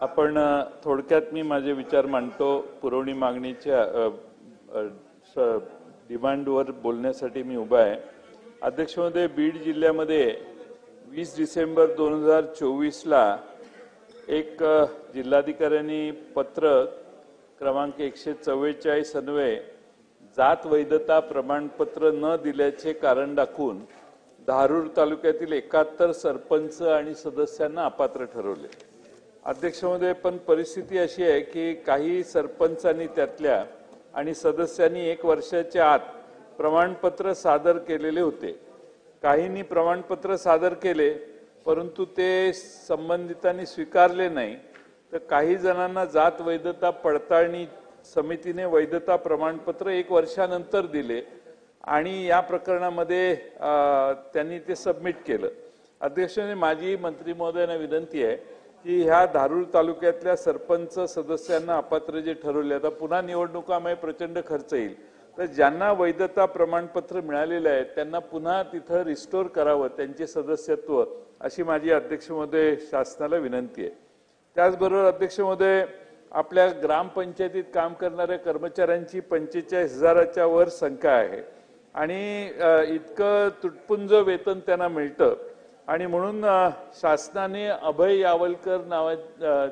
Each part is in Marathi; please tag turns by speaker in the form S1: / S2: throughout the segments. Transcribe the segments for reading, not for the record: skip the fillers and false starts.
S1: आपण थोडक्यात मी माझे विचार मांडतो. पुरवणी मागणीच्या डिमांडवर बोलण्यासाठी मी उभा आहे. अध्यक्ष महोदय, बीड जिल्ह्यामध्ये 20 डिसेंबर 2024ला एक जिल्हाधिकाऱ्यांनी पत्र क्रमांक 144 अन्वये जात वैधता प्रमाणपत्र न दिल्याचे कारण दाखवून धारूर तालुक्यातील 71 सरपंच आणि सदस्यांना अपात्र ठरवले. अध्यक्ष महोदय, पण परिस्थिती अशी आहे की काही सरपंचांनी त्यातल्या आणि सदस्यांनी 1 वर्षाच्या आत प्रमाणपत्र सादर केलेले होते. काहींनी प्रमाणपत्र सादर केले परंतु ते संबंधितांनी स्वीकारले नाही, तर काही जणांना जात वैधता पडताळणी समितीने वैधता प्रमाणपत्र 1 वर्षानंतर दिले आणि या प्रकरणामध्ये त्यांनी ते सबमिट केलं. अध्यक्षांनी माझी मंत्री महोदयांना विनंती आहे की ह्या धारूर तालुक्यातल्या सरपंच सदस्यांना अपात्र जे ठरवले, आता पुन्हा निवडणुकामुळे प्रचंड खर्च येईल, तर ज्यांना वैधता प्रमाणपत्र मिळालेले आहे त्यांना पुन्हा तिथं रिस्टोर करावं त्यांचे सदस्यत्व, अशी माझी अध्यक्ष महोदय शासनाला विनंती आहे. त्याचबरोबर अध्यक्ष महोदय, आपल्या ग्रामपंचायतीत काम करणाऱ्या कर्मचाऱ्यांची 45,000च्या वर संख्या आहे आणि इतकं तुटपुंज वेतन त्यांना मिळतं आणि म्हणून शासनाने अभय यावलकर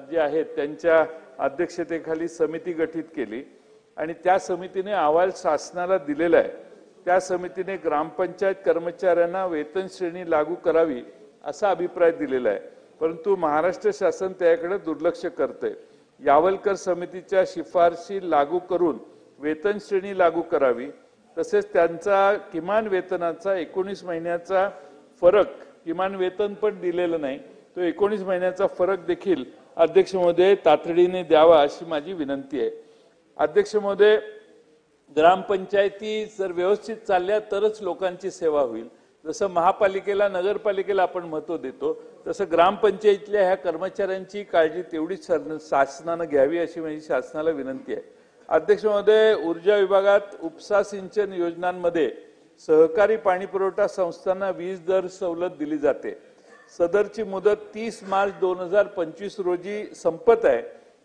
S1: जे आहेत त्यांच्या अध्यक्षतेखाली समिती गठीत केली आणि त्या समितीने अहवाल शासनाला दिलेला आहे. त्या समितीने ग्रामपंचायत कर्मचाऱ्यांना वेतन श्रेणी लागू करावी असा अभिप्राय दिलेला आहे, परंतु महाराष्ट्र शासन त्याकडे दुर्लक्ष करते. यावलकर समितीच्या शिफारशी लागू करून वेतन श्रेणी लागू करावी, तसेच त्यांचा किमान वेतनाचा 19 महिन्याचा फरक, किमान वेतन पण दिलेलं नाही, तो 19 महिन्याचा फरक देखील अध्यक्ष महोदय तातडीने द्यावा अशी माझी विनंती आहे. अध्यक्ष महोदय, ग्रामपंचायती जर व्यवस्थित चालल्या तरच लोकांची सेवा होईल. जसं महापालिकेला नगरपालिकेला आपण महत्त्व देतो तसं ग्रामपंचायतीतल्या ह्या कर्मचाऱ्यांची काळजी तेवढीच शासनानं घ्यावी अशी माझी शासनाला विनंती आहे. अध्यक्ष महोदय, ऊर्जा विभागात उपसा सिंचन योजनांमध्ये सहकारी पाणी पुरवठा संस्थांना वीज दर सवलत दिली जाते. सदरची मुदत 30 मार्च 2025 रोजी संपत आहे.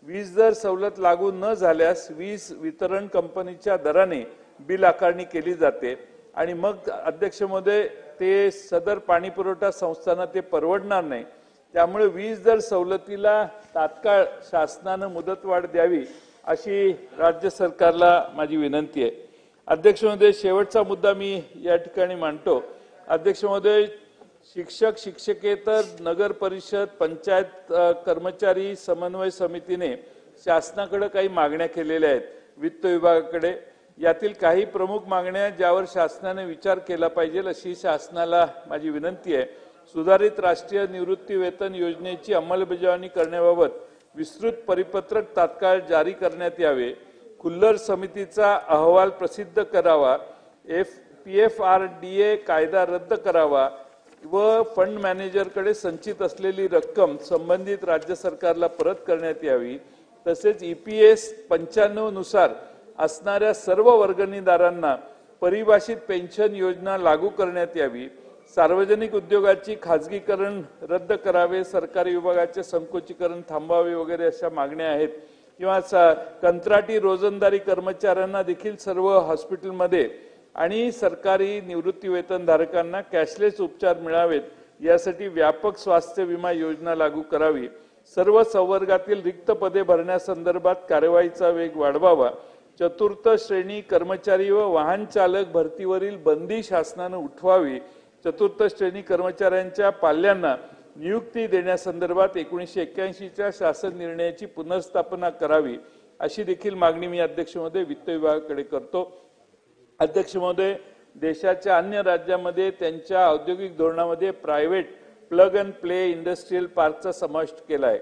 S1: वीज दर सवलत लागू न झाल्यास वीज वितरण कंपनीच्या दराने बिल आकारणी केली जाते आणि मग अध्यक्ष महोदय ते सदर पाणी पुरवठा संस्थांना ते परवडणार नाही. त्यामुळे वीज दर सवलतीला तात्काळ शासनानं मुदतवाढ द्यावी अशी राज्य सरकारला माझी विनंती आहे. अध्यक्ष महोदय, शेवटचा मुद्दा मी या ठिकाणी मांडतो. अध्यक्ष महोदय, शिक्षक, शिक्षकेतर, नगर परिषद, पंचायत कर्मचारी समन्वय समितीने शासनाकडे काही मागण्या केलेल्या आहेत वित्त विभागाकडे. यातील काही प्रमुख मागण्या ज्यावर शासनाने विचार केला पाहिजे अशी शासनाला माझी विनंती आहे. सुधारित राष्ट्रीय निवृत्ती वेतन योजनेची अंमलबजावणी करण्याबाबत विस्तृत परिपत्रक तात्काळ जारी करण्यात यावे. खुल्लर समितीचा अहवाल प्रसिद्ध करावा. PFRDA कायदा रद्द करावा व फंड मॅनेजरकडे संचित असलेली रक्कम संबंधित राज्य सरकारला परत करण्यात यावी. तसेच EPS 95 नुसार असणाऱ्या सर्व वर्गणीदारांना परिभाषित पेन्शन योजना लागू करण्यात यावी. सार्वजनिक उद्योगाची खाजगीकरण रद्द करावे, सरकारी विभागाचे संकोचीकरण थांबावे वगैरे अशा मागण्या आहेत. किंवा कंत्राटी रोजंदारी कर्मचाऱ्यांना देखील सर्व हॉस्पिटलमध्ये आणि सरकारी निवृत्ती वेतनधारकांना कॅशलेस उपचार मिळावेत यासाठी व्यापक स्वास्थ्य विमा योजना लागू करावी. सर्व संवर्गातील रिक्त पदे भरण्यासंदर्भात कार्यवाहीचा वेग वाढवावा. चतुर्थ श्रेणी कर्मचारी व वाहन चालक भरतीवरील बंदी शासनाने उठवावी. चतुर्थ श्रेणी कर्मचाऱ्यांच्या पाल्यांना नियुक्ती देण्यासंदर्भात 1981च्या शासन निर्णयाची पुनर्स्थापना करावी अशी देखील मागणी मी अध्यक्ष महोदय वित्त विभागाकडे करतो. अध्यक्ष महोदय, देशाच्या अन्य राज्यांमध्ये त्यांच्या औद्योगिक धोरणामध्ये private plug and play industrial पार्कचा समावेश केला आहे.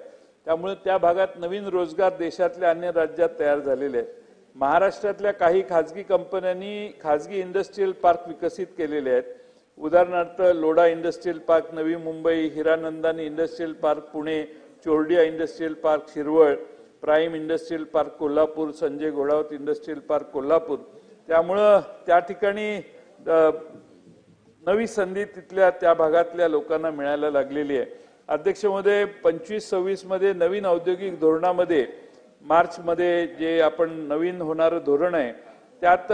S1: त्यामुळे त्या भागात नवीन रोजगार देशातल्या अन्य राज्यात तयार झालेले आहेत. महाराष्ट्रातल्या काही खाजगी कंपन्यांनी खाजगी इंडस्ट्रियल पार्क विकसित केलेले आहेत. उदाहरणार्थ Lodha industrial park Navi Mumbai, Hiranandani industrial park Pune, Chordia industrial park Shirwal, prime industrial park Kolhapur, Sanjay Ghodawat industrial park Kolhapur. त्यामुळं त्या ठिकाणी नवी संधी तिथल्या त्या भागातल्या लोकांना मिळायला लागलेली आहे. अध्यक्ष महोदय 25-26 मध्ये नवीन औद्योगिक धोरणामध्ये मार्च मध्ये जे आपण नवीन होणारं धोरण आहे त्यात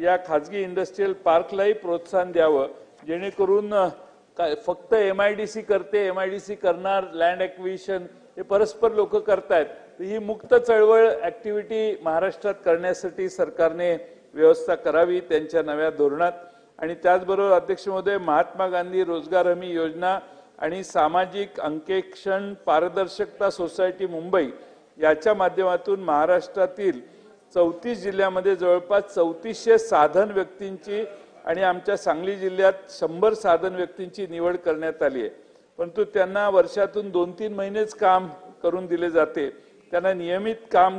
S1: या खाजगी इंडस्ट्रियल पार्कलाही प्रोत्साहन द्यावं, जेणेकरून फक्त MIDC करते, MIDC करणार, लँड ॲक्विजिशन हे परस्पर लोक करतायत, ही मुक्त चळवळ ऍक्टिव्हिटी महाराष्ट्रात करण्यासाठी सरकारने व्यवस्था करावी त्यांच्या नव्या धोरणात। आणि त्याचबरोबर अध्यक्ष महोदय महात्मा गांधी रोजगार हमी योजना आणि सामाजिक अंकेक्षण पारदर्शकता सोसायटी मुंबई याच्या माध्यमातून महाराष्ट्रातील 34 जिल्ह्यामध्ये जवळपास 3400 साधन व्यक्तींची आणि आमच्या सांगली जिल्ह्यात 100 साधन व्यक्तींची निवड करण्यात आली आहे। परंतु त्यांना वर्षातून 2-3 महिनेच काम करून दिले जाते, त्यांना नियमित काम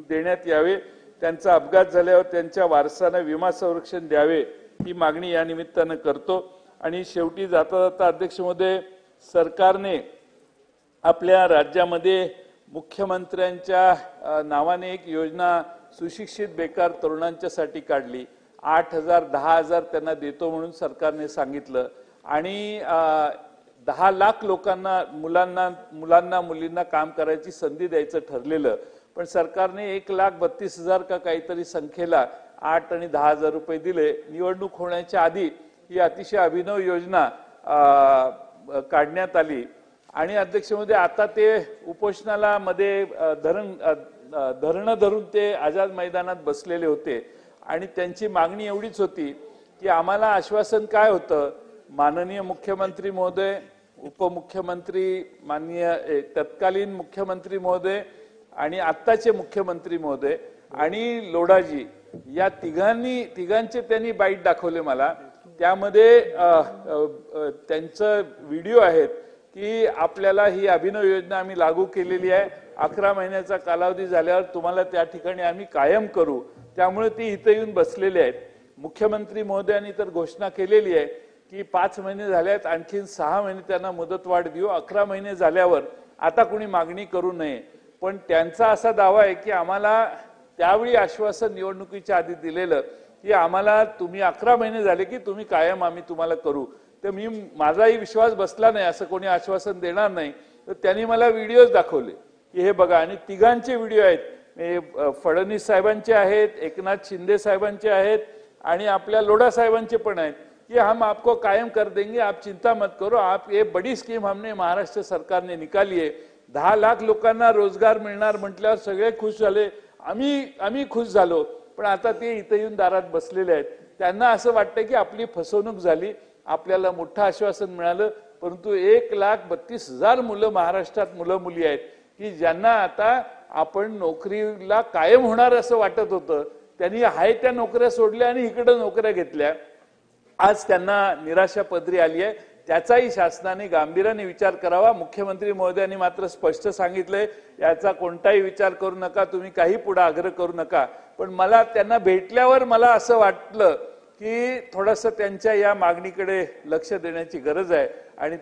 S1: देण्यात यावे, त्यांचा अपघात झाल्यावर त्यांच्या वारसांना विमा संरक्षण द्यावे ही मागणी या निमित्तानं करतो। आणि शेवटी जाता जाता अध्यक्ष महोदय सरकारने आपल्या राज्यामध्ये मुख्यमंत्र्यांच्या नावाने एक योजना सुशिक्षित बेकार तरुणांच्यासाठी काढली। 8,000 10,000 त्यांना देतो म्हणून सरकारने सांगितलं आणि 10 लाख लोकांना मुलांना मुलींना काम करायची संधी द्यायचं ठरलेलं, पण सरकारने 1,32,000 का काहीतरी संख्येला 8 आणि 10,000 रुपये दिले। निवडणूक होण्याच्या आधी ही अतिशय अभिनव योजना काढण्यात आली आणि अध्यक्ष महोदय आता ते उपोषणाला मध्ये धरणं धरून ते आझाद मैदानात बसलेले होते आणि त्यांची मागणी एवढीच होती की आम्हाला आश्वासन काय होतं, माननीय मुख्यमंत्री महोदय, उपमुख्यमंत्री, माननीय तत्कालीन मुख्यमंत्री महोदय आणि आत्ताचे मुख्यमंत्री महोदय आणि लोढाजी या तिघांचे त्यांनी बाईट दाखवले मला। त्यामध्ये त्यांचं व्हिडिओ आहेत की आपल्याला ही अभिनव योजना आम्ही लागू केलेली आहे, 11 महिन्याचा कालावधी झाल्यावर तुम्हाला त्या ठिकाणी आम्ही कायम करू, त्यामुळे ती इथं येऊन बसलेले आहेत। मुख्यमंत्री महोदयांनी तर घोषणा केलेली आहे की 5 महिने झाल्यात, आणखीन 6 महिने त्यांना मुदतवाढ देऊ, 11 महिने झाल्यावर आता कोणी मागणी करू नये। पण त्यांचा असा दावा आहे की आम्हाला त्यावेळी आश्वासन निवडणुकीच्या आधी दिलेलं की आम्हाला तुम्ही 11 महिने झाले की तुम्ही कायम आम्ही तुम्हाला करू, तर माझाही विश्वास बसला नाही, असं कोणी आश्वासन देणार नाही। तर त्यांनी मला व्हिडिओज दाखवले की हे बघा, आणि तिघांचे व्हिडिओ आहेत, फडणवीस साहेबांचे आहेत, एकनाथ शिंदे साहेबांचे आहेत आणि आपल्या लोढा साहेबांचे पण आहेत कि हम आपको कायम कर देंगे, आप चिंता मत करो, आप ये बड़ी स्कीम हमने महाराष्ट्र सरकार ने निकाली है, 10 लाख लोकांना रोजगार मिळणार म्हटल्यावर सगळे खुश झाले, आम्ही खुश झालो। पण आता ते इथे येऊन दारात बसलेले आहेत, त्यांना असं वाटतं की आपली फसवणूक झाली, आपल्याला मोठं आश्वासन मिळालं, परंतु 1,32,000 मुलं महाराष्ट्रात मुलं मुली आहेत की ज्यांना आता आपण नोकरीला कायम होणार असं वाटत होतं, त्यांनी हाय त्या नोकऱ्या सोडल्या आणि इकडे नोकऱ्या घेतल्या, आज त्यांना निराशा पदरी आली आहे। त्याचाही शासनाने गांभीर्याने विचार करावा। मुख्यमंत्री महोदयांनी मात्र स्पष्ट सांगितलंय याचा कोणताही विचार करू नका, तुम्ही काही पुढे आग्रह करू नका। पण मला त्यांना भेटल्यावर मला असं वाटलं की थोडंसं त्यांच्या या मागणीकडे लक्ष देण्याची गरज आहे आणि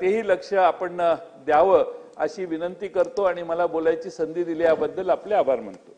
S1: तेही लक्ष आपण द्यावं अशी विनंती करतो आणि मला बोलायची संधी दिली याबद्दल आपले आभार मानतो।